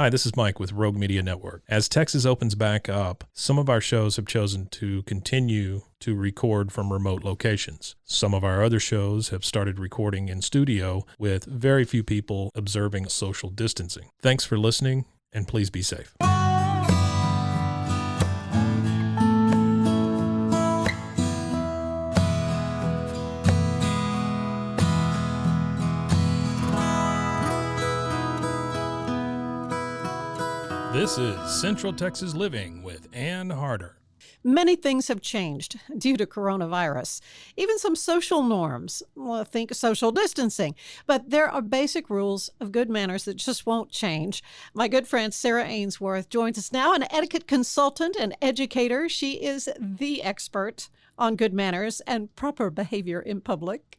Hi, this is Mike with Rogue Media Network. As Texas opens back up, some of our shows have chosen to continue to record from remote locations. Some of our other shows have started recording in studio with very few people observing social distancing. Thanks for listening, and please be safe. This is Central Texas Living with Ann Harder. Many things have changed due to coronavirus, even some social norms. Well, think social distancing. But there are basic rules of good manners that just won't change. My good friend Sarah Aynesworth joins us now, an etiquette consultant and educator. She is the expert on good manners and proper behavior in public.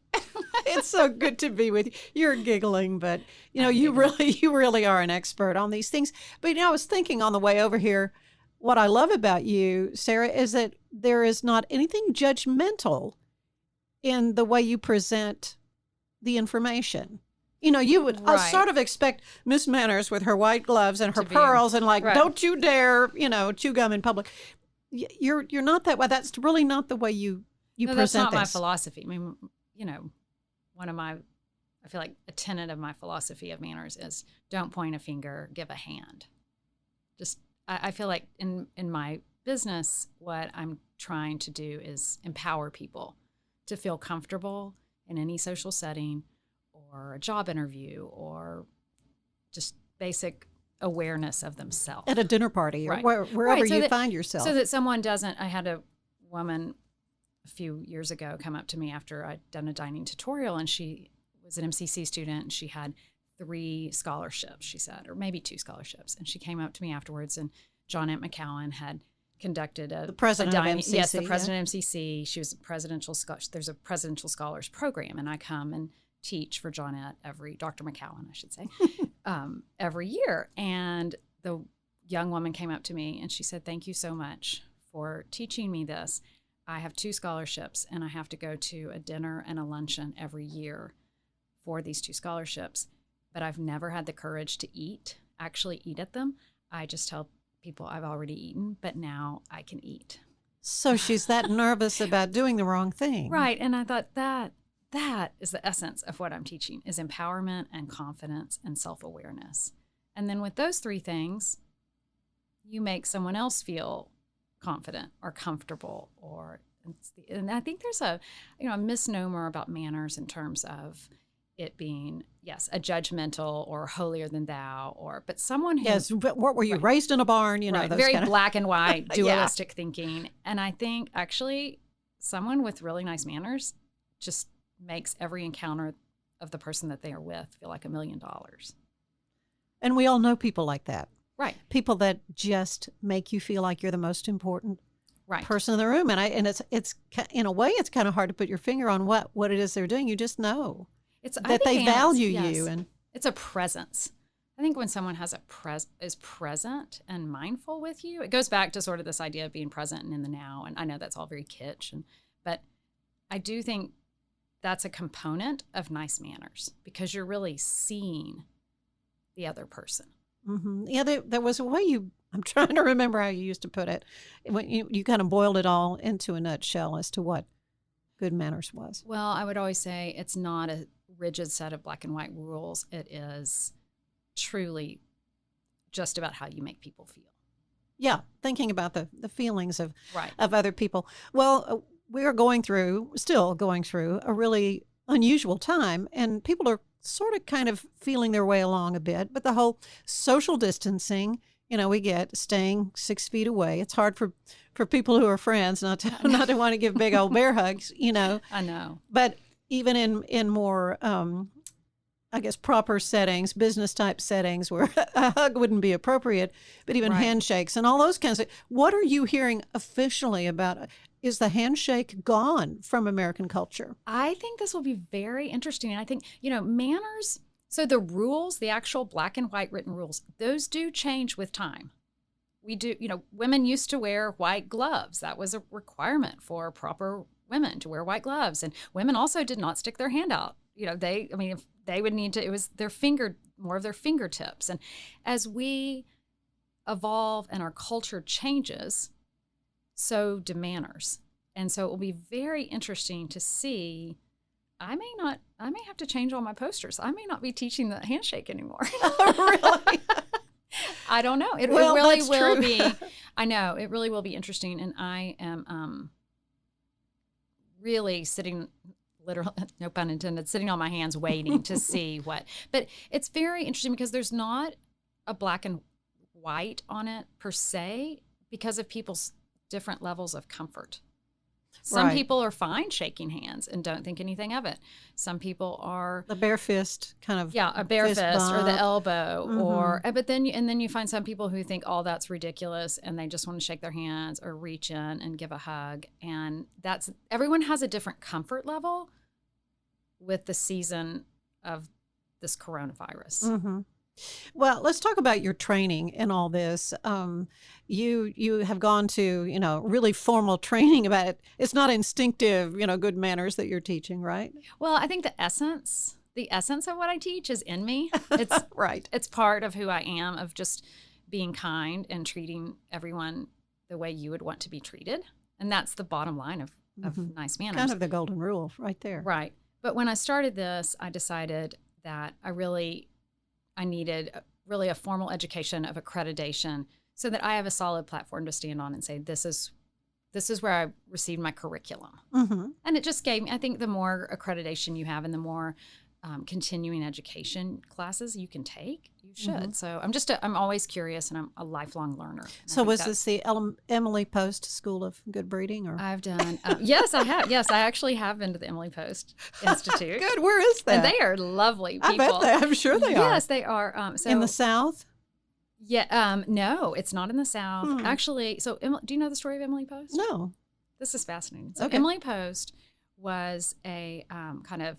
It's so good to be with you. You're giggling, but you really are an expert on these things. But I was thinking on the way over here, what I love about you, Sarah, is that there is not anything judgmental in the way you present the information. You would sort of expect Miss Manners with her white gloves and her pearls and don't you dare, chew gum in public. You're not that way. That's really not the way you present that's not this. my philosophy. I mean, I feel like a tenet of my philosophy of manners is don't point a finger, give a hand. I feel like in my business, what I'm trying to do is empower people to feel comfortable in any social setting or a job interview or just basic awareness of themselves. At a dinner party or wherever you find yourself. So that someone doesn't, I had a woman a few years ago come up to me after I'd done a dining tutorial, and she was an MCC student, and she had 3 scholarships, she said, or maybe 2 scholarships. And she came up to me afterwards, and John Ant McCowan had conducted the president of MCC. Yes, the president of MCC. She was there's a presidential scholars program, and I come and teach for John Ant Dr. McCowan, I should say, every year. And the young woman came up to me and she said, "Thank you so much for teaching me this. I have 2 scholarships, and I have to go to a dinner and a luncheon every year for these 2 scholarships, but I've never had the courage to actually eat at them. I just tell people I've already eaten, but now I can eat." So she's that nervous about doing the wrong thing. Right. And I thought that is the essence of what I'm teaching, is empowerment and confidence and self-awareness. And then with those 3 things, you make someone else feel confident or comfortable, and I think there's a misnomer about manners in terms of it being, yes, a judgmental or holier than thou, but someone who... Yes, but what were you, raised in a barn? Those very black and white, dualistic thinking. And I think actually someone with really nice manners just makes every encounter of the person that they are with feel like $1 million. And we all know people like that. Right. People that just make you feel like you're the most important person in the room. And it's in a way, it's kind of hard to put your finger on what it is they're doing. You just know that they value you. And it's a presence. I think when someone has is present and mindful with you, it goes back to sort of this idea of being present and in the now. And I know that's all very kitsch, but I do think that's a component of nice manners, because you're really seeing the other person. Mm-hmm. Yeah, there was a way I'm trying to remember how you used to put it. When you kind of boiled it all into a nutshell as to what good manners was. Well, I would always say it's not a rigid set of black and white rules. It is truly just about how you make people feel. Yeah, thinking about the feelings of other people. Well, we are still going through a really unusual time, and people are sort of kind of feeling their way along a bit, but the whole social distancing, we get staying 6 feet away. It's hard for people who are friends not to want to give big old bear hugs, I know. But even in more, I guess, proper settings, business type settings where a hug wouldn't be appropriate, but even handshakes and all those kinds of, what are you hearing officially about? Is the handshake gone from American culture? I think this will be very interesting. And I think, manners, so the rules, the actual black and white written rules, those do change with time. We do, women used to wear white gloves. That was a requirement for proper women to wear white gloves. And women also did not stick their hand out if they would need to, it was more of their fingertips. And as we evolve and our culture changes, so do manners. And so it will be very interesting to see. I may have to change all my posters. I may not be teaching the handshake anymore. Really? I don't know. It Well, really that's will true. be. I know it really will be interesting. And I am really sitting, literally, no pun intended, sitting on my hands waiting to see what. But it's very interesting because there's not a black and white on it per se because of people's different levels of comfort. Some Right. people are fine shaking hands and don't think anything of it. Some people are The bare fist kind of. a bare fist or the bump. elbow, or Mhm. but then you find some people who think all that's ridiculous and they just want to shake their hands or reach in and give a hug, and everyone has a different comfort level with the season of this coronavirus. Mm-hmm. Well, let's talk about your training in all this. You have gone to, really formal training about it. It's not instinctive, good manners that you're teaching, right? Well, I think the essence of what I teach is in me. It's Right. It's part of who I am, of just being kind and treating everyone the way you would want to be treated. And that's the bottom line of Mhm. nice manners. Kind of the golden rule right there. Right. But when I started this, I decided that I needed really a formal education of accreditation so that I have a solid platform to stand on and say, this is where I received my curriculum. Mm-hmm. And it just gave me, I think the more accreditation you have and the more continuing education classes you can take, you should. Mhm. So I'm always curious, and I'm a lifelong learner. And I So think was that's- this the Emily Post School of Good Breeding? Or I've done, yes, I have. Yes, I actually have been to the Emily Post Institute. Good. Where is that? And they are lovely people. I bet they. I'm sure they are. Yes, they are. So In the South? yeah, no, it's not in the South. Hmm. Actually, so do you know the story of Emily Post? No. This is fascinating. So Okay. Emily Post was a kind of,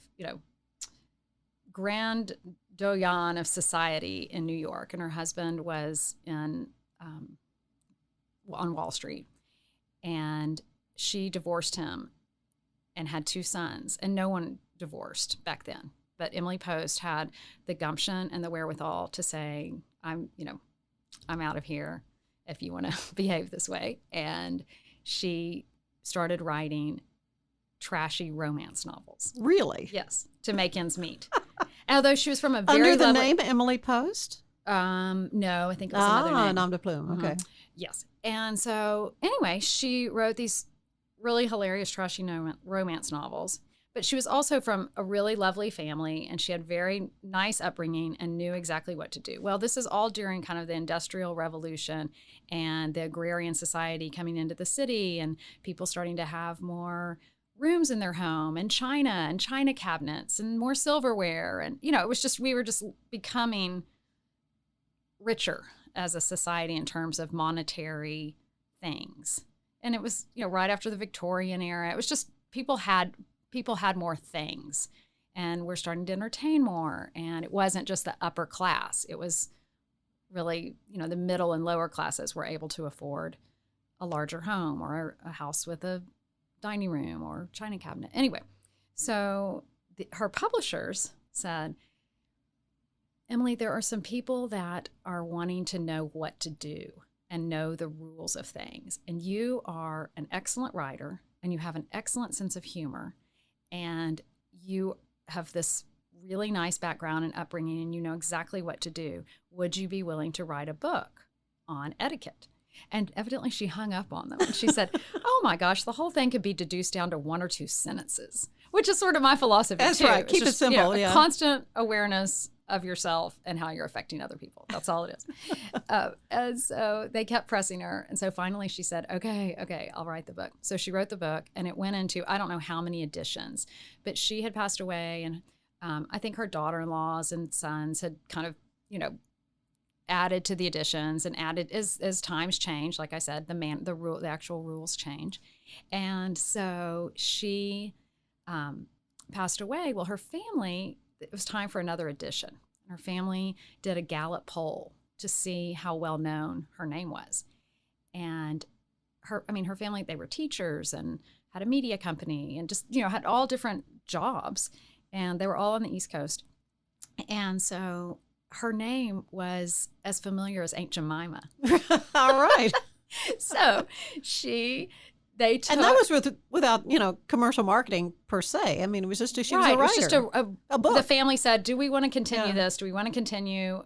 grand doyen of society in New York, and her husband was on Wall Street, and she divorced him and had 2 sons, and no one divorced back then. But Emily Post had the gumption and the wherewithal to say, I'm out of here if you want to behave this way. And she started writing trashy romance novels. Really? Yes, to make ends meet. Although she was from a very Under the lovely, name Emily Post? no, I think it was another name. nom de plume. Mhm. Okay. Yes. And so anyway, she wrote these really hilarious trashy romance novels. But she was also from a really lovely family, and she had very nice upbringing and knew exactly what to do. Well, this is all during kind of the Industrial Revolution and the agrarian society coming into the city, and people starting to have more rooms in their home and china cabinets and more silverware. And, it was just, we were just becoming richer as a society in terms of monetary things. And it was, right after the Victorian era. It was just people had more things, and we're starting to entertain more. And it wasn't just the upper class. It was really, the middle and lower classes were able to afford a larger home or a house with a dining room or china cabinet. Anyway, so her publishers said, Emily, there are some people that are wanting to know what to do and know the rules of things. And you are an excellent writer, and you have an excellent sense of humor, and you have this really nice background and upbringing, and you know exactly what to do. Would you be willing to write a book on etiquette? And evidently she hung up on them. And she said, oh my gosh, the whole thing could be deduced down to 1 or 2 sentences, which is sort of my philosophy That's too. right. It's Keep it just, simple, a yeah. constant awareness of yourself and how you're affecting other people. That's all it is. And so they kept pressing her. And so finally she said, okay, I'll write the book. So she wrote the book, and it went into, I don't know how many editions, but she had passed away. And I think her daughter-in-laws and sons had kind of, added to the editions and added as times change. Like I said, the actual rules change. And so she passed away. Well, her family, it was time for another edition. Her family did a Gallup poll to see how well known her name was. And her family, they were teachers and had a media company and just, had all different jobs. and they were all on the East Coast. And so her name was as familiar as Aunt Jemima. All right. So they took, and that was without, commercial marketing per se. I mean, it was just she was a writer. It was just a book. The family said, do we want to continue this? Do we want to continue,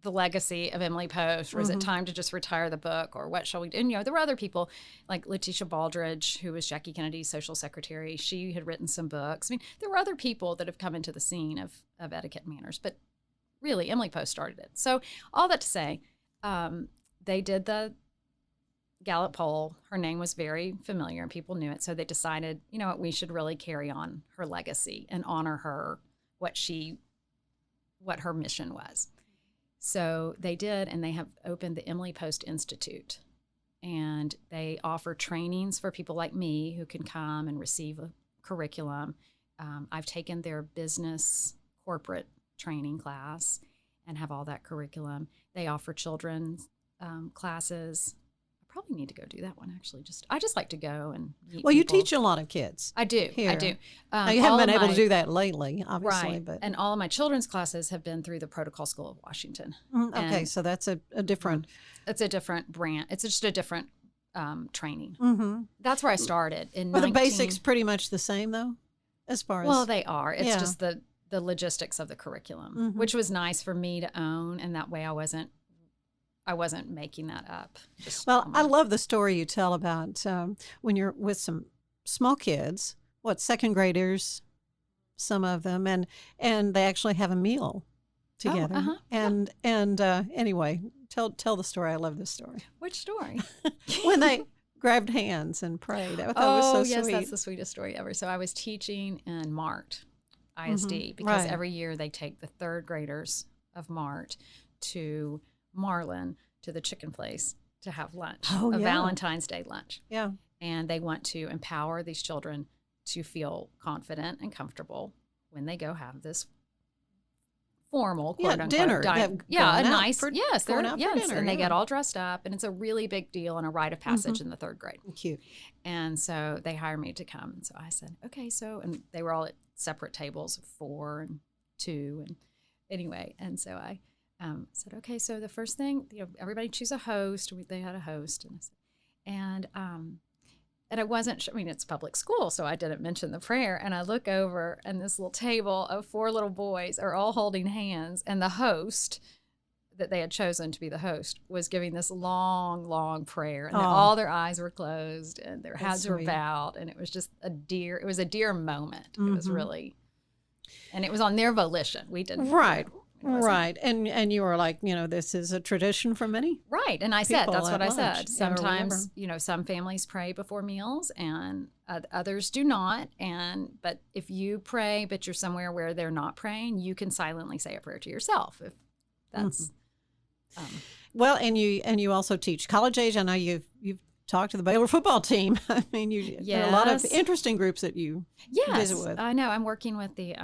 the legacy of Emily Post, or is it time to just retire the book, or what shall we do? And, there were other people like Letitia Baldridge, who was Jackie Kennedy's social secretary. She had written some books. I mean, there were other people that have come into the scene of Etiquette and Manners, but really Emily Post started it. So all that to say, they did the Gallup poll. Her name was very familiar and people knew it. So they decided, we should really carry on her legacy and honor her, what her mission was. So they did, and they have opened the Emily Post Institute. And they offer trainings for people like me who can come and receive a curriculum. I've taken their business corporate training class and have all that curriculum. They offer children's classes. I probably need to go do that one, actually. I just like to go and meet Well, you people. teach a lot of kids. I do. Here. I do. Now, you haven't been able to do that lately, obviously. Right. But And all of my children's classes have been through the Protocol School of Washington. Okay, so that's a different. It's a different brand. It's just a different training. Mm-hmm. That's where I started. Are the basics pretty much the same, though, as far as? Well, they are. It's just the logistics of the curriculum, which was nice for me to own, and that way I wasn't making that up. I love the story you tell about when you're with some small kids, second graders, some of them, and they actually have a meal together. And anyway, tell the story. I love this story. Which story? When they grabbed hands and prayed. I thought that was so sweet. That's the sweetest story ever. So I was teaching in Mart ISD because every year they take the third graders of Mart to Marlin, to the chicken place, to have lunch, Valentine's Day lunch. Yeah. And they want to empower these children to feel confident and comfortable when they go have this formal quote unquote dinner. Nice for dinner, and they get all all dressed up, and it's a really big deal and a rite of passage in the third grade. Cute. And so they hired me to come, and so I said, okay. So, and they were all at separate tables, 4 and 2, and anyway, and so I said, okay, so the first thing, everybody choose a host. They had a host, and I said, and I wasn't sure. I mean, it's public school, so I didn't mention the prayer. And I look over, and this little table of 4 little boys are all holding hands, and the host that they had chosen to be the host was giving this long, long prayer, and all their eyes were closed, and their heads were bowed, and it was just a dear moment. It was really, and it was on their volition. We didn't. Right. Right. And you were like, this is a tradition for many. Right. And I said, that's what I lunch. said. Sometimes, some families pray before meals and others do not. But if you pray, but you're somewhere where they're not praying, you can silently say a prayer to yourself. If that's. Well, and you also teach college age. I know you've talked to the Baylor football team. I mean, there are a lot of interesting groups that you visit with. I know. I'm working with the,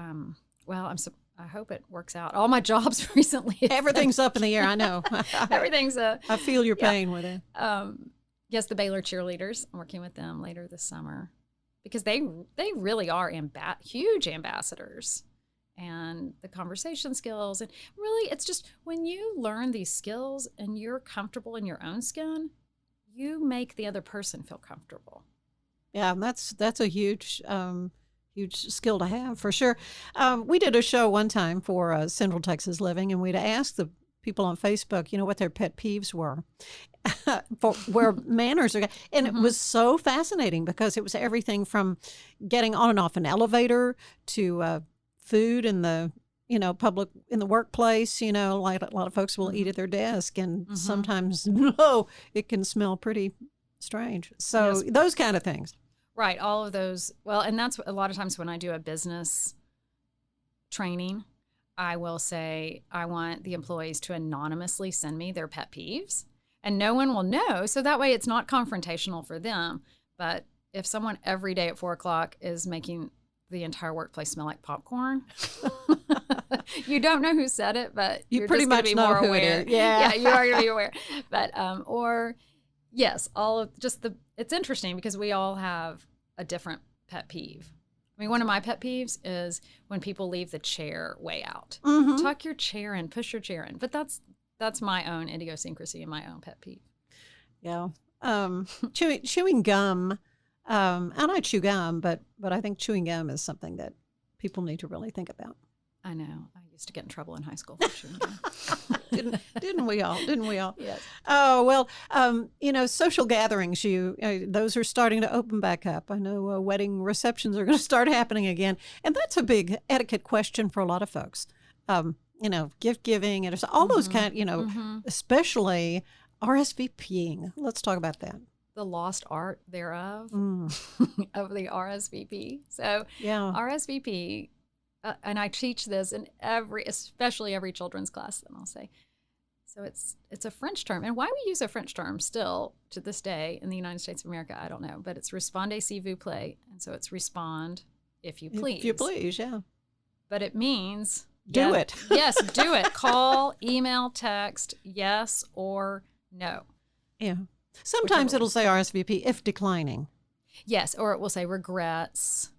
I hope it works out. All my jobs recently. Everything's up in the air. I know. Everything's I feel your pain with it. Yes, the Baylor cheerleaders. I'm working with them later this summer because they really are huge ambassadors, and the conversation skills, and really it's just when you learn these skills and you're comfortable in your own skin, you make the other person feel comfortable. Yeah, that's a huge skill to have, for sure. We did a show one time for Central Texas Living, and we'd asked the people on Facebook, what their pet peeves were for where manners are. And it was so fascinating because it was everything from getting on and off an elevator to food in the public, in the workplace. Like a lot of folks will eat at their desk, and sometimes it can smell pretty strange. So those kind of things. Right, all of those. Well, and that's a lot of times when I do a business training, I will say I want the employees to anonymously send me their pet peeves, and no one will know. So that way it's not confrontational for them. But if someone every day at 4:00 is making the entire workplace smell like popcorn, you don't know who said it, but you're pretty just going much to be know more who aware. it is. Yeah, you are going to be aware. But yes, all of just it's interesting because we all have a different pet peeve. I mean, one of my pet peeves is when people leave the chair way out. Mm-hmm. Tuck your chair in, push your chair in. But that's my own idiosyncrasy and my own pet peeve. Yeah. Chewing gum. And I chew gum, but I think chewing gum is something that people need to really think about. I know. I used to get in trouble in high school for chewing gum. Didn't we all? Didn't we all? Yes. Oh, well, social gatherings, those are starting to open back up. I know wedding receptions are going to start happening again. And that's a big etiquette question for a lot of folks. Gift giving and all those especially RSVPing. Let's talk about that. The lost art thereof of the RSVP. So Yeah. RSVP, and I teach this in especially every children's class, and I'll say, so it's a French term. And why we use a French term still to this day in the United States of America, I don't know, but it's respondez s'il vous plaît. And so it's respond if you please. If you please, yeah. But it means Do it. Yes, do it. Call, email, text, yes or no. Yeah. Sometimes it'll say RSVP if declining. Yes, or it will say regrets.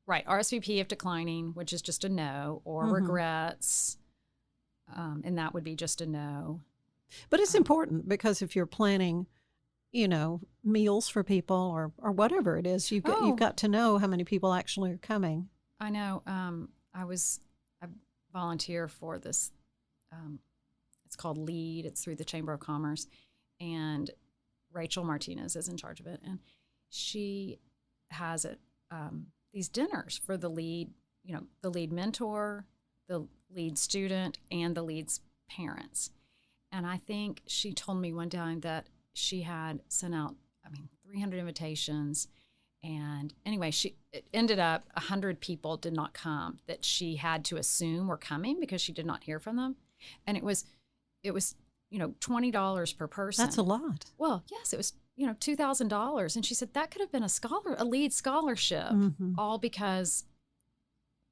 Right, RSVP if declining, which is just a no, or regrets, and that would be just a no. But it's important because if you're planning, meals for people or whatever it is, you've got to know how many people actually are coming. I know. I volunteer for this. It's called LEAD. It's through the Chamber of Commerce, and Rachel Martinez is in charge of it, and she has these dinners for the lead mentor, the lead student, and the lead's parents. And I think she told me one time that she had sent out, 300 invitations. And anyway, it ended up 100 people did not come that she had to assume were coming because she did not hear from them. And it was $20 per person. That's a lot. Well, yes, it was, $2,000. And she said that could have been a lead scholarship, all because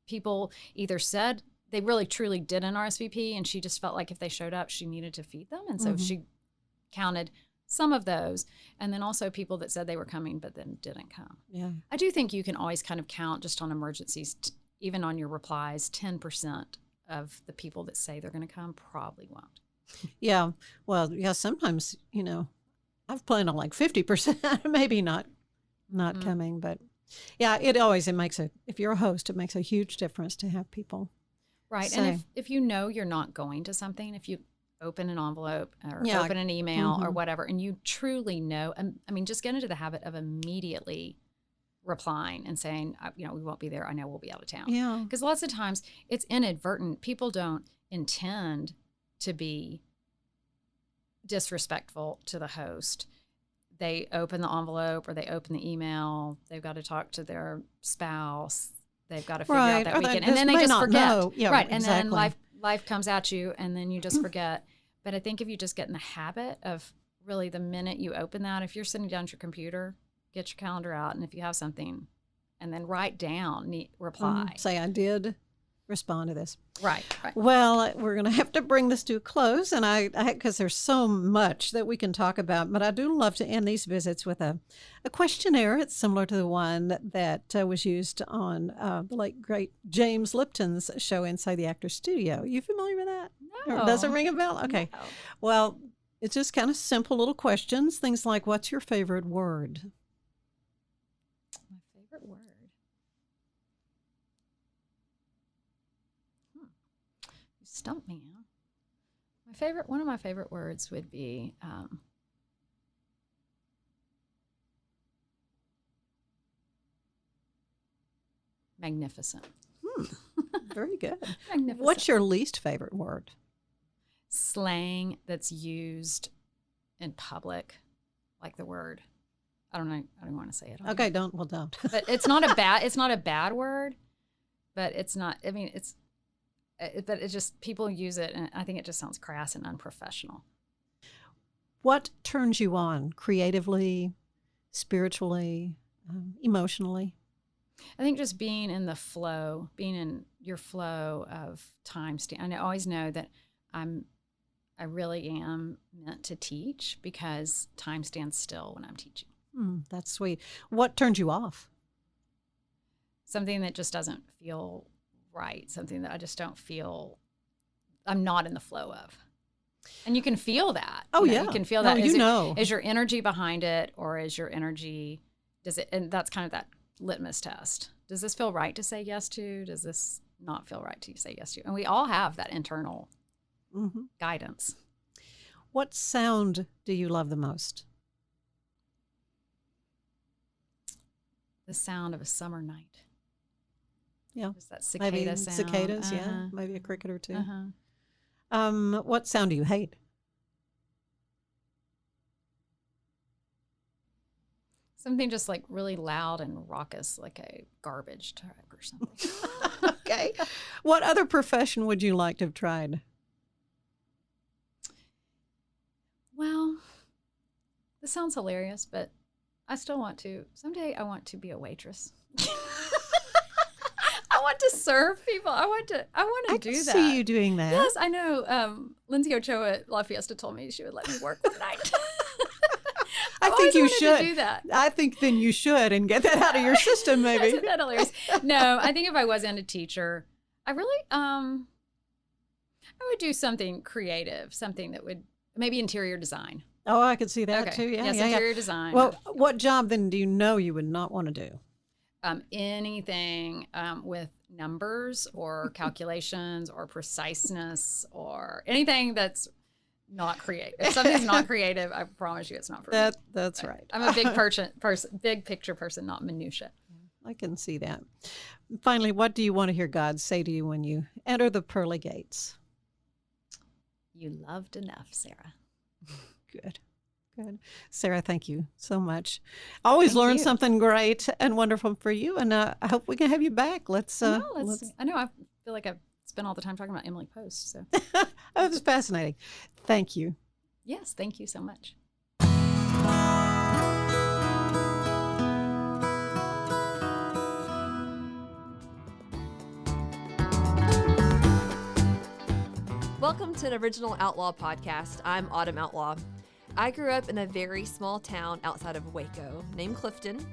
people either said they really truly did an RSVP and she just felt like if they showed up, she needed to feed them. And so she counted some of those. And then also people that said they were coming but then didn't come. Yeah. I do think you can always kind of count just on emergencies, even on your replies, 10% of the people that say they're going to come probably won't. Yeah. Well, yeah, sometimes, I've planned on like 50%, maybe not coming, but yeah, it makes if you're a host, it makes a huge difference to have people. Right. say. And if you know you're not going to something, if you open an enviolpe or Yeah. open an email or whatever, and you truly know, just get into the habit of immediately replying and saying, we won't be there. I know we'll be out of town. Yeah. Because lots of times it's inadvertent. People don't intend to be disrespectful to the host. They open the envelope or they open the email. They've got to talk to their spouse. They've got to figure out that weekend. And then they just forget. Know. Yeah, right. Exactly. And then life comes at you and then you just forget. But I think if you just get in the habit of really the minute you open that, if you're sitting down at your computer, get your calendar out. And if you have something, and then write down, reply. Say, I did respond to this. Right. Well, we're going to have to bring this to a close, and because there's so much that we can talk about, but I do love to end these visits with a questionnaire. It's similar to the one that was used on the late, great James Lipton's show Inside the Actor's Studio. You familiar with that? No. Or does it ring a bell? Okay. No. Well, it's just kind of simple little questions, things like, what's your favorite word? My favorite word. You stumped me. Huh? One of my favorite words would be magnificent. Very good. Magnificent. What's your least favorite word? Slang that's used in public, like the word. I don't know. I don't want to say it. Okay, don't. But it's not a bad word, but it's not. But it's just people use it, and I think it just sounds crass and unprofessional. What turns you on creatively, spiritually, emotionally? I think just being in your flow of time. And I always know that I really am meant to teach because time stands still when I'm teaching. That's sweet. What turns you off? something that just doesn't feel right, something that I just don't feel I'm not in the flow of. And you can feel that. Oh, you know, yeah. You can feel No, that. Is your energy behind it, or is your energy, and that's kind of that litmus test. Does this feel right to say yes to? Does this not feel right to say yes to? And we all have that internal guidance. What sound do you love the most? The sound of a summer night. Yeah. Just that cicada Maybe sound. cicadas, yeah. Maybe a cricket or two. What sound do you hate? Something just like really loud and raucous, like a garbage truck or something. Okay. What other profession would you like to have tried? Well, this sounds hilarious, but I still want to. Someday I want to be a waitress. I want to serve people. I want to do that. I see you doing that. Yes, I know. Lindsay Ochoa at La Fiesta told me she would let me work one night. I think you should do that. I think then you should and get that out of your system, maybe. Isn't that hilarious? No, I think if I wasn't a teacher, I really, I would do something creative, something that would maybe interior design. Oh, I could see that too. Yeah, yes, interior design. Well, what job then do you know you would not want to do? Anything with numbers or calculations or preciseness or anything that's not creative. If something's not creative, I promise you it's not for me. That's right. I'm a big big picture person, not minutia. I can see that. Finally, what do you want to hear God say to you when you enter the pearly gates? You loved enough, Sarah. Good. Sarah, thank you so much. Always learn something great and wonderful for you, and I hope we can have you back. I know. I feel like I've spent all the time talking about Emily Post. So that was fascinating. Thank you. Yes, thank you so much. Welcome to an Original Outlaw podcast. I'm Autumn Outlaw. I grew up in a very small town outside of Waco named Clifton.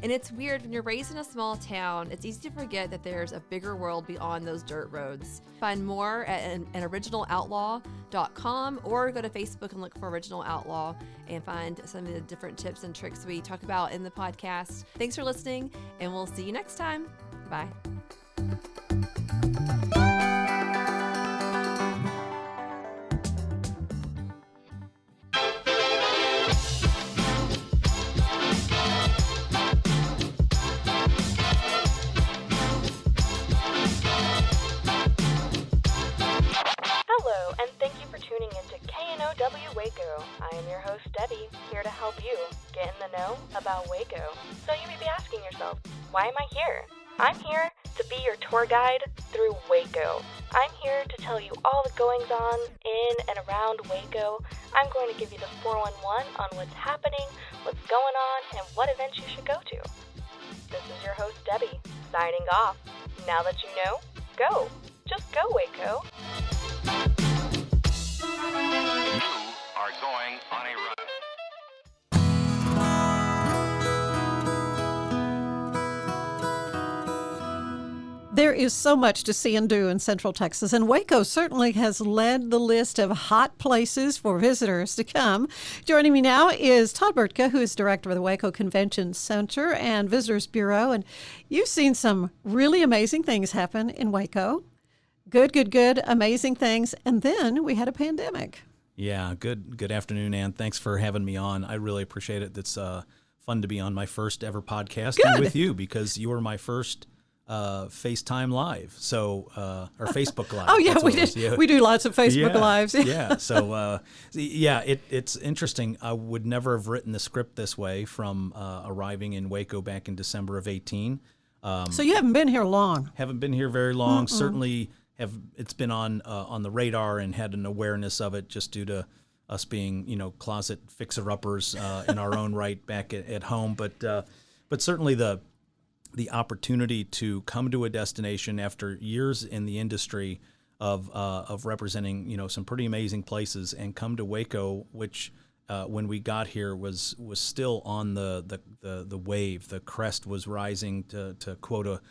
And it's weird, when you're raised in a small town, it's easy to forget that there's a bigger world beyond those dirt roads. Find more at an originaloutlaw.com or go to Facebook and look for Original Outlaw and find some of the different tips and tricks we talk about in the podcast. Thanks for listening, and we'll see you next time. Bye. Waco. I am your host, Debbie, here to help you get in the know about Waco. So you may be asking yourself, why am I here? I'm here to be your tour guide through Waco. I'm here to tell you all the goings-on in and around Waco. I'm going to give you the 411 on what's happening, what's going on, and what events you should go to. This is your host, Debbie, signing off. Now that you know, go. Just go, Waco. Are going on a run. There is so much to see and do in Central Texas, and Waco certainly has led the list of hot places for visitors to come. Joining me now is Todd Bertka, who is director of the Waco Convention Center and Visitors Bureau, and you've seen some really amazing things happen in Waco. Good, amazing things, and then we had a pandemic. Yeah, good afternoon, Ann. Thanks for having me on. I really appreciate it. It's fun to be on my first ever podcast with you, because you were my first FaceTime Live, or Facebook Live. Oh, yeah, we did. Yeah. We do lots of Facebook Lives. Yeah, so, it's interesting. I would never have written the script this way from arriving in Waco back in December of 2018. So you haven't been here long. Haven't been here very long. Certainly it's been on the radar and had an awareness of it just due to us being, closet fixer-uppers in our own right back at home. But certainly the opportunity to come to a destination after years in the industry of representing, some pretty amazing places, and come to Waco, which when we got here was still on the wave. The crest was rising, to quote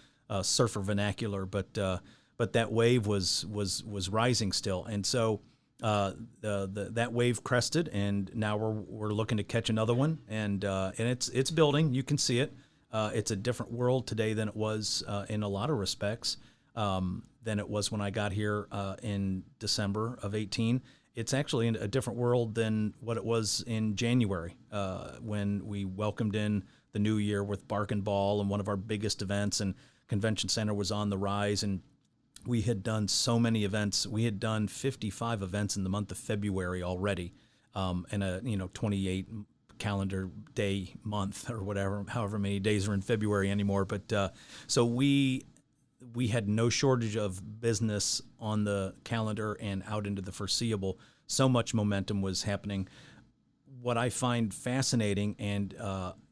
surfer vernacular, but that wave was rising still, and so that wave crested, and now we're looking to catch another one, and it's building. You can see it. It's a different world today than it was in a lot of respects than it was when I got here in December of 18. It's actually a different world than what it was in January when we welcomed in the new year with Bark and Ball and one of our biggest events, and Convention Center was on the rise, and we had done so many events. We had done 55 events in the month of February already, in a 28 calendar day month or whatever, however many days are in February anymore. But so we had no shortage of business on the calendar and out into the foreseeable. So much momentum was happening. What I find fascinating and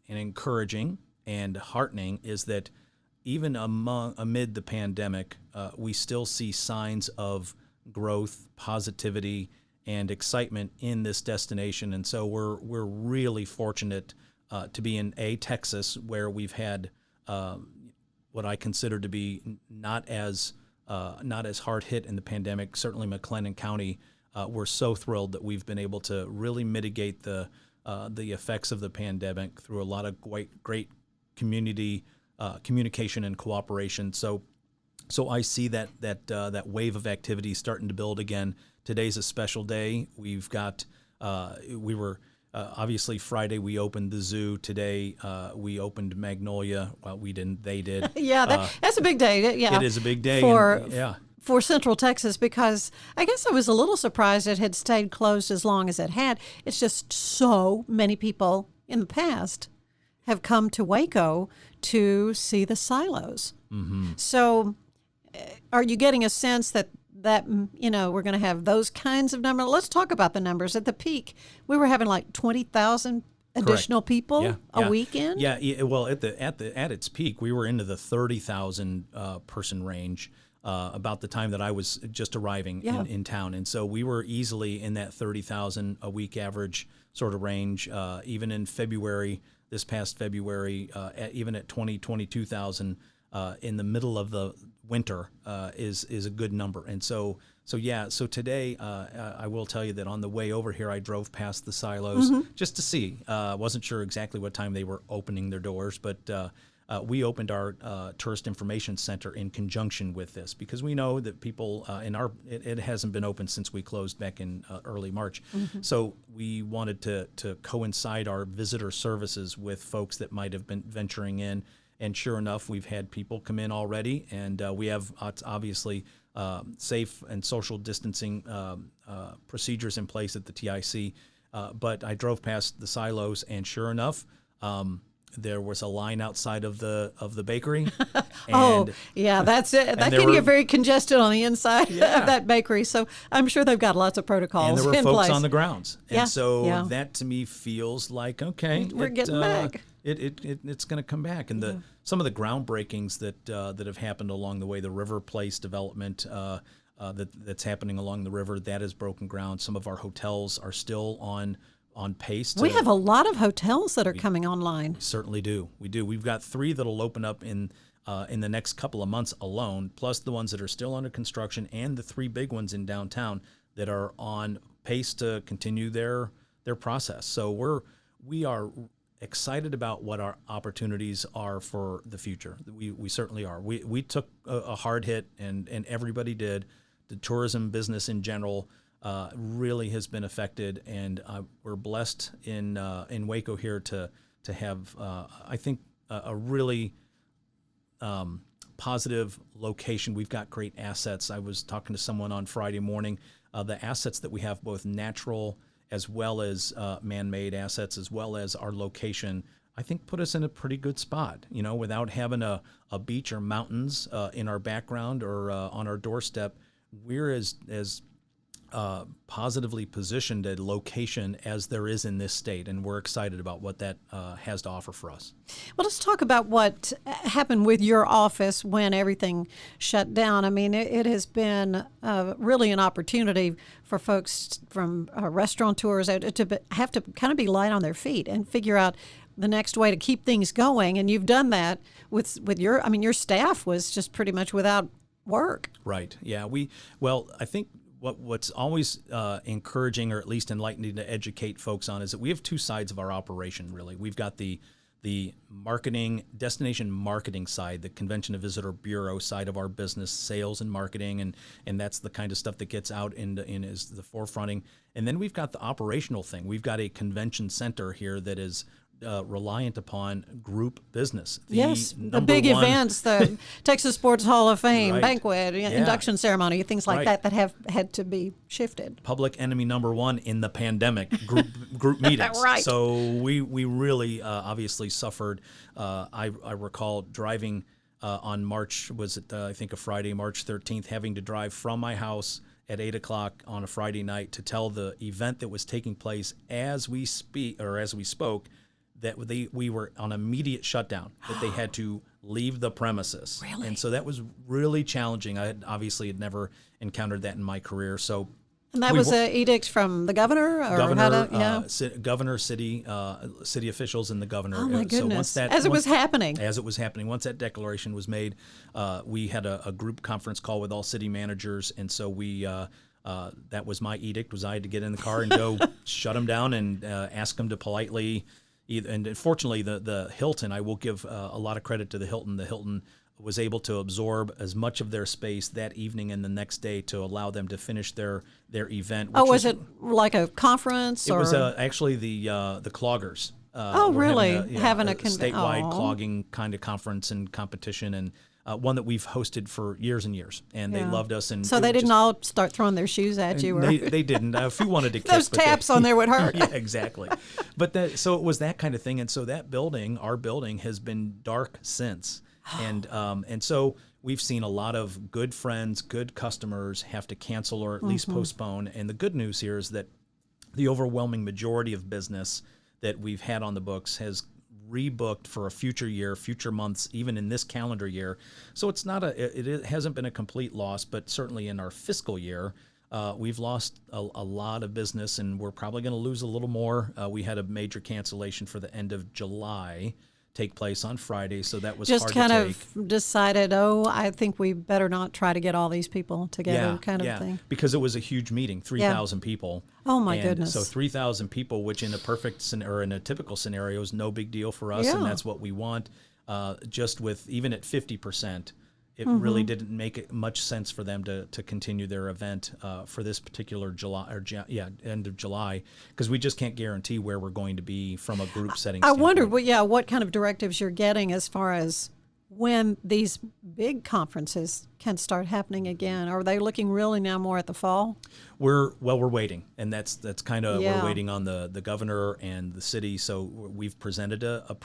encouraging and heartening is that even amid the pandemic, we still see signs of growth, positivity, and excitement in this destination. And so we're really fortunate to be in Texas, where we've had what I consider to be not as hard hit in the pandemic. Certainly, McLennan County, we're so thrilled that we've been able to really mitigate the effects of the pandemic through a lot of great community communication and cooperation. So I see that wave of activity starting to build again. Today's a special day. We've got obviously Friday we opened the zoo. Today we opened Magnolia. Well, we didn't. They did. Yeah, that's a big day. Yeah, it is a big day for Central Texas, because I guess I was a little surprised it had stayed closed as long as it had. It's just so many people in the past have come to Waco to see the silos. Mm-hmm. So are you getting a sense that we're going to have those kinds of numbers? Let's talk about the numbers. At the peak, we were having like 20,000 additional people a weekend. Yeah. Well, at its peak, we were into the 30,000 person range about the time that I was just arriving in town, and so we were easily in that 30,000 a week average sort of range. Even in February, this past February, even at 22,000 in the middle of the winter is a good number. And so today I will tell you that on the way over here I drove past the silos just to see. Wasn't sure exactly what time they were opening their doors, but we opened our tourist information center in conjunction with this, because we know that people it hasn't been open since we closed back in early March. Mm-hmm. So we wanted to coincide our visitor services with folks that might have been venturing in. And sure enough, we've had people come in already, and we have obviously safe and social distancing procedures in place at the TIC. But I drove past the silos, and sure enough, there was a line outside of the bakery. And, that's it. That can get very congested on the inside of that bakery. So I'm sure they've got lots of protocols in place. And there were folks on the grounds. And so that to me feels like, okay, we're getting back. It's going to come back. And some of the groundbreakings that have happened along the way, the River Place development that's happening along the river, that is broken ground. Some of our hotels are still on pace. We have a lot of hotels that are coming online. We certainly do. We do. We've got 3 that'll open up in the next couple of months alone, plus the ones that are still under construction, and the 3 big ones in downtown that are on pace to continue their process. So we are excited about what our opportunities are for the future. We certainly are. We took a hard hit, and everybody did. The tourism business in general really has been affected, and we're blessed in Waco here to have I think a really positive location. We've got great assets. I was talking to someone on Friday morning. The assets that we have, both natural as well as man-made assets, as well as our location, I think put us in a pretty good spot, without having a beach or mountains in our background or on our doorstep. We're as positively positioned a location as there is in this state, and we're excited about what that has to offer for us. Well, let's talk about what happened with your office when everything shut down. I mean, it has been really an opportunity for folks from restaurateurs to have to kind of be light on their feet and figure out the next way to keep things going. And you've done that with your staff was just pretty much without work. Right. Yeah. I think what's always encouraging, or at least enlightening to educate folks on, is that we have two sides of our operation, really. We've got the marketing, destination marketing side, the Convention and Visitor Bureau side of our business, sales and marketing, and that's the kind of stuff that gets out in is the forefronting. And then we've got the operational thing. We've got a convention center here that is reliant upon group business. The big events, the Texas Sports Hall of Fame, Right. banquet, induction ceremony, things like Right. that have had to be shifted. Public enemy number one in the pandemic, group meetings. Right. So we really obviously suffered. I recall driving on March, was it I think a Friday, March 13th, having to drive from my house at 8 o'clock on a Friday night to tell the event that was taking place as we spoke, that we were on immediate shutdown, that they had to leave the premises. Really? And so that was really challenging. I had never encountered that in my career. So And that was an edict from the governor? Or governor, city officials, and the governor. Oh, my goodness. As it was happening. Once that declaration was made, we had a group conference call with all city managers, and so that was my edict, was I had to get in the car and go shut them down and ask them to politely. And fortunately, the Hilton, I will give a lot of credit to the Hilton. The Hilton was able to absorb as much of their space that evening and the next day to allow them to finish their event. Was it like a conference? It was actually the cloggers. Really? Having a statewide clogging kind of conference and competition, and one that we've hosted for years and years, and they loved us. And so they didn't all start throwing their shoes at you? They didn't. A few wanted to kick. Those taps on there would hurt. Yeah, exactly. But so it was that kind of thing, and so that building, our building, has been dark since, and so we've seen a lot of good friends, good customers have to cancel or at least postpone. And the good news here is that the overwhelming majority of business that we've had on the books has rebooked for a future year, future months, even in this calendar year. So it's not it hasn't been a complete loss, but certainly in our fiscal year, we've lost a lot of business, and we're probably going to lose a little more. We had a major cancellation for the end of July take place on Friday, so that was just hard kind to take. of decided, I think we better not try to get all these people together, kind of thing. Because it was a huge meeting, 3,000 people. Oh my goodness! So 3,000 people, which in a typical scenario is no big deal for us, and that's what we want. Just with even at 50%. It really didn't make much sense for them to continue their event for this particular end of July, because we just can't guarantee where we're going to be from a group setting standpoint. I wonder, what kind of directives you're getting as far as when these big conferences can start happening again. Are they looking really now more at the fall? We're waiting, and that's kind of we're waiting on the governor and the city. So we've presented a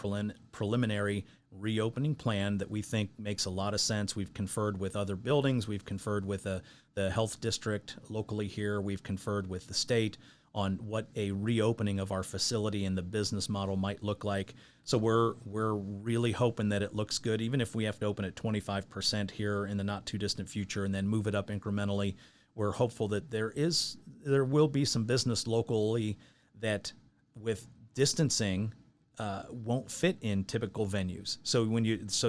preliminary reopening plan that we think makes a lot of sense. We've conferred with other buildings. We've conferred with the health district locally here. We've conferred with the state on what a reopening of our facility and the business model might look like. So we're really hoping that it looks good, even if we have to open at 25% here in the not too distant future and then move it up incrementally. We're hopeful that there will be some business locally that with distancing won't fit in typical venues. So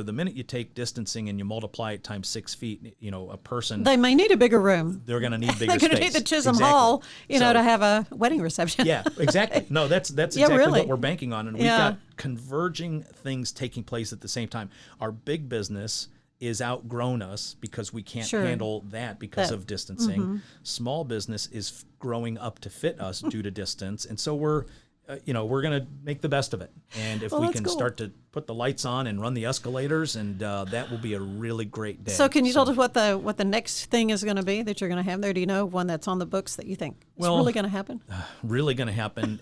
the minute you take distancing and you multiply it times 6 feet, a person, they may need a bigger room. They're going to need bigger space. They're going to need the Chisholm Hall, to have a wedding reception. Yeah, exactly. No, that's exactly really. what we're banking on, and we've got converging things taking place at the same time. Our big business is outgrown us because we can't handle that because of distancing. Small business is growing up to fit us due to distance, and so we're going to make the best of it. And if we can start to put the lights on and run the escalators, and that will be a really great day. So can you tell us what the next thing is going to be that you're going to have there? Do you know one that's on the books that you think is really going to happen? Really going to happen?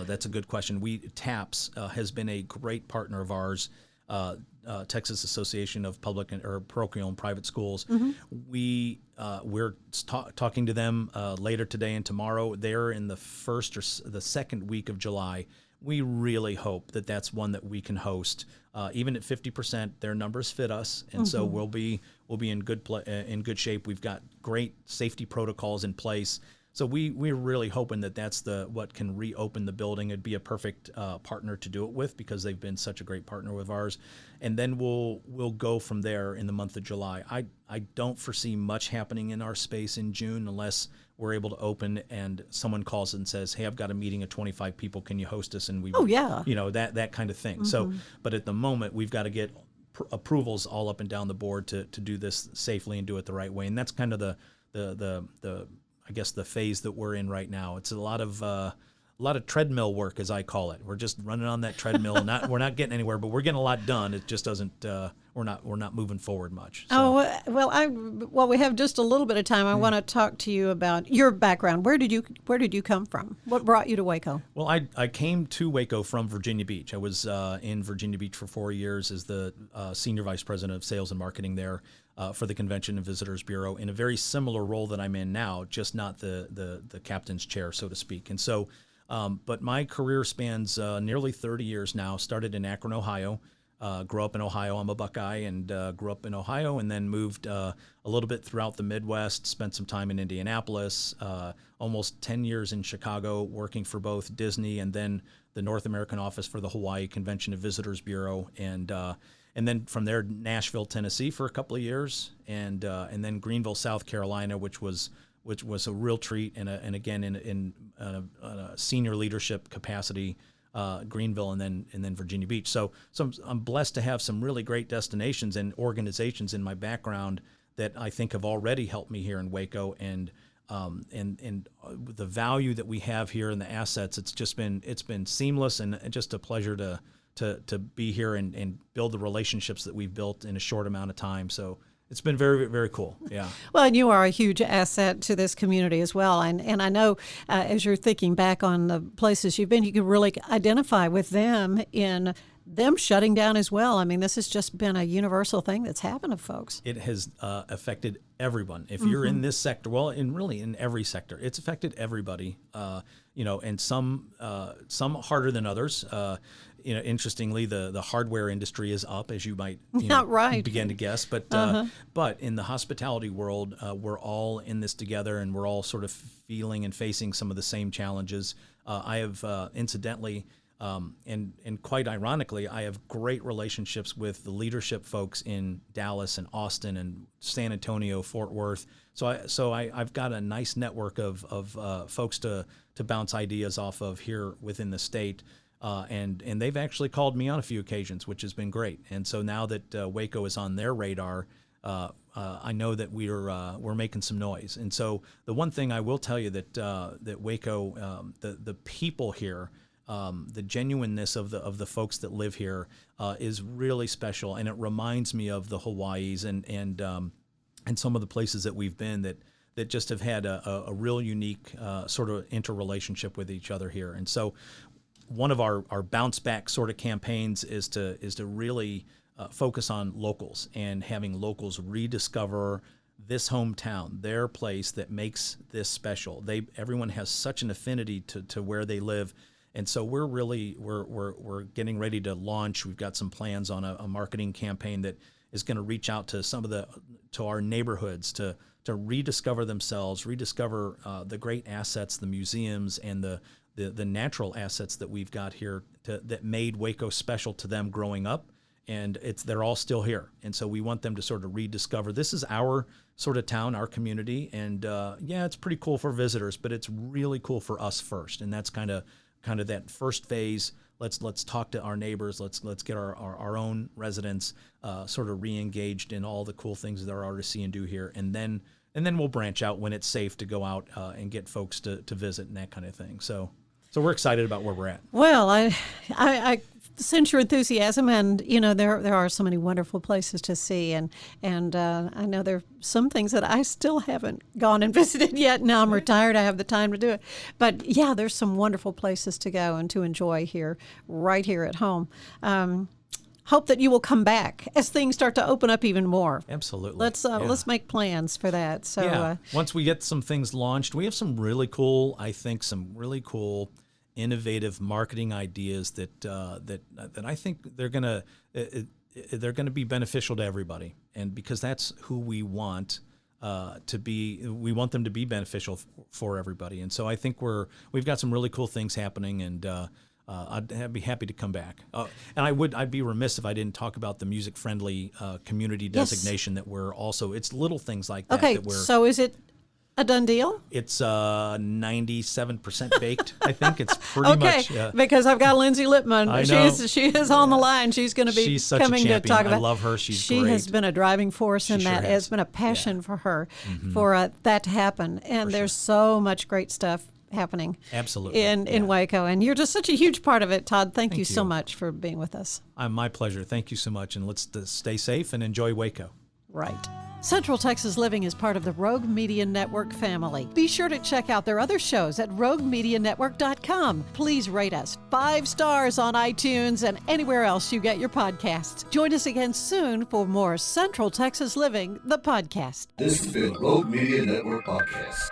That's a good question. TAPS has been a great partner of ours, Texas Association of Public or Parochial and Private Schools. We're talking to them later today and tomorrow. They're in the first or the second week of July. We really hope that that's one that we can host. Even at 50%, their numbers fit us, and so we'll be in good shape. We've got great safety protocols in place. So we're really hoping that that's what can reopen the building. It'd be a perfect partner to do it with because they've been such a great partner with ours. And then we'll go from there in the month of July. I don't foresee much happening in our space in June unless we're able to open and someone calls and says, hey, I've got a meeting of 25 people. Can you host us? And we, that kind of thing. Mm-hmm. So, but at the moment we've got to get approvals all up and down the board to do this safely and do it the right way. And that's kind of the I guess the phase that we're in right now. It's a lot of treadmill work, as I call it. We're just running on that treadmill. We're not getting anywhere, but we're getting a lot done. It just doesn't. We're not moving forward much. So. Well, we have just a little bit of time. I want to talk to you about your background. Where did you come from? What brought you to Waco? Well, I came to Waco from Virginia Beach. I was in Virginia Beach for 4 years as the senior vice president of sales and marketing there. For the Convention and Visitors Bureau in a very similar role that I'm in now, just not the captain's chair, so to speak. And so, but my career spans nearly 30 years now. Started in Akron, Ohio. Grew up in Ohio. I'm a Buckeye and grew up in Ohio and then moved a little bit throughout the Midwest, spent some time in Indianapolis, almost 10 years in Chicago working for both Disney and then the North American office for the Hawaii Convention and Visitors Bureau. And then from there, Nashville, Tennessee for a couple of years, and then Greenville, South Carolina, which was a real treat, and again in a senior leadership capacity, Greenville, and then Virginia Beach. So I'm blessed to have some really great destinations and organizations in my background that I think have already helped me here in Waco, and the value that we have here and the assets. It's been seamless and just a pleasure to be here and build the relationships that we've built in a short amount of time. So it's been very, very cool. Yeah. Well, and you are a huge asset to this community as well. And I know as you're thinking back on the places you've been, you can really identify with them in them shutting down as well. I mean, this has just been a universal thing that's happened to folks. It has affected everyone. If you're in this sector, well, in every sector, it's affected everybody. And some harder than others. Interestingly, the hardware industry is up, as you might begin to guess. But in the hospitality world, we're all in this together, and we're all sort of feeling and facing some of the same challenges. I have incidentally. And quite ironically, I have great relationships with the leadership folks in Dallas and Austin and San Antonio, Fort Worth. So I've got a nice network of folks to bounce ideas off of here within the state. And they've actually called me on a few occasions, which has been great. And so now that Waco is on their radar, I know that we're making some noise. And so the one thing I will tell you that Waco, the people here. The genuineness of the folks that live here is really special, and it reminds me of the Hawaiis and some of the places that we've been that just have had a real unique sort of interrelationship with each other here. And so, one of our bounce back sort of campaigns is to really focus on locals and having locals rediscover this hometown, their place that makes this special. Everyone has such an affinity to where they live. And so we're getting ready to launch. We've got some plans on a marketing campaign that is going to reach out to to our neighborhoods to rediscover themselves, rediscover the great assets, the museums, and the natural assets that we've got here that made Waco special to them growing up. And they're all still here. And so we want them to sort of rediscover. This is our sort of town, our community. And it's pretty cool for visitors, but it's really cool for us first. And that's kind of that first phase. Let's talk to our neighbors. Let's get our own residents sort of re-engaged in all the cool things there are to see and do here, and then we'll branch out when it's safe to go out and get folks to visit and that kind of thing. So we're excited about where we're at. Well, I sense your enthusiasm, and there are so many wonderful places to see, and I know there are some things that I still haven't gone and visited yet. Now I'm retired, I have the time to do it. But yeah, there's some wonderful places to go and to enjoy right here at home. Hope that you will come back as things start to open up even more. Absolutely. Let's make plans for that. So once we get some things launched, we have some really cool innovative marketing ideas that I think they're gonna be beneficial to everybody, and because that's who we want we want them to be beneficial for everybody. And so I think we've got some really cool things happening, and I'd be happy to come back. And I'd be remiss if I didn't talk about the music friendly community designation that we're also. It's little things like that. Okay, so is it a done deal? It's 97% baked. I think it's pretty much. Because I've got Lindsay Lipman. I know. She is on the line. She's going to be coming to talk about. I love her. She great. Has been a driving force in that. It's been a passion for her for that to happen. And there's so much great stuff happening. Absolutely. In Waco. And you're just such a huge part of it, Todd. Thank you so much for being with us. My pleasure. Thank you so much. And let's stay safe and enjoy Waco. Right. Central Texas Living is part of the Rogue Media Network family. Be sure to check out their other shows at roguemedianetwork.com. Please rate us 5 stars on iTunes and anywhere else you get your podcasts. Join us again soon for more Central Texas Living, the podcast. This has been Rogue Media Network Podcast.